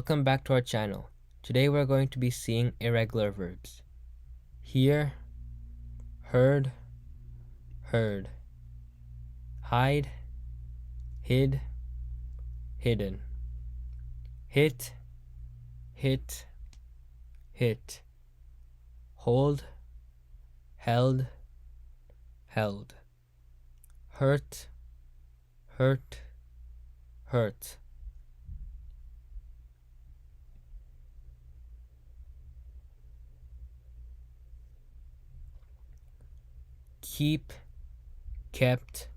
Welcome back to our channel. Today we're going to be seeing irregular verbs. Hear, heard, heard. Hide, hid, hidden. Hit, hit, hit. Hold, held, held. Hurt, hurt, hurt. Keep, kept,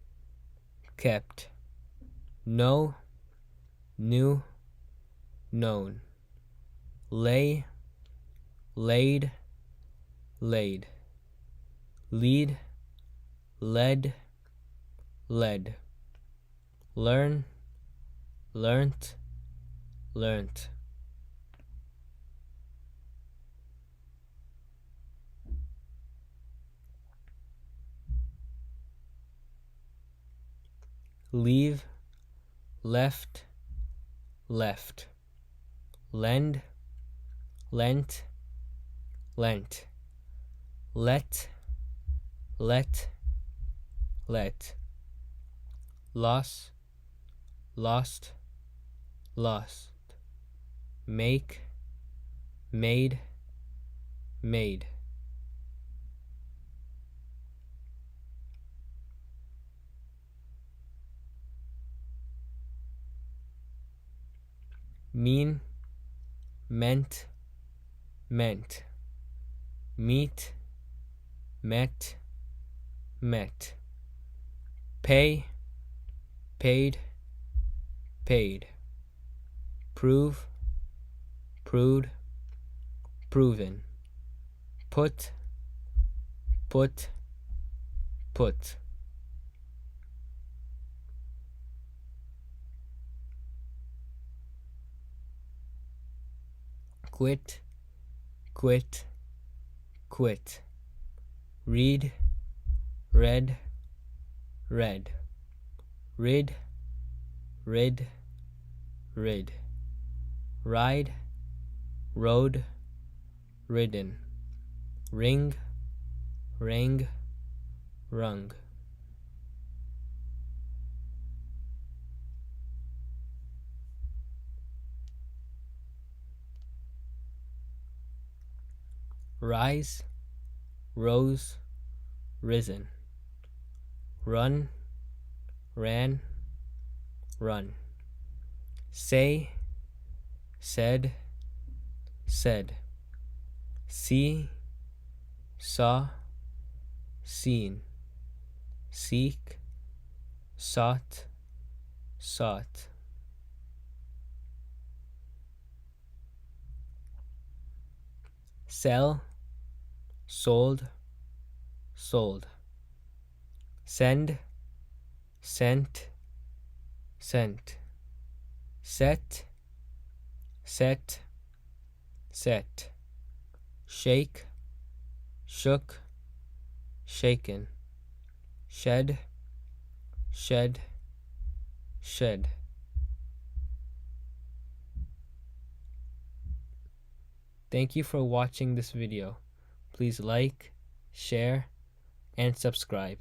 kept. Know, knew, known. Lay, laid, laid. Lead, led, led. Learn, learnt, learnt. Leave, left, left. Lend, lent, lent. Let, let. Loss, lost, lost. Make, made, made. Mean, meant, meant. Meet, met, met. Pay, paid, paid. Prove, proved, proven. Put, put, put. Quit, quit, quit. Read, read, read. Rid, rid, rid. Ride, rode, ridden. Ring, rang, rung. Rise, rose, risen. Run, ran, run. Say, said, said. See, saw, seen. Seek, sought, sought. Sell, sold, sold. Send, sent, sent. Set, set, set. Shake, shook, shaken. Shed, shed, shed. Thank you for watching this video. Please like, share, and subscribe.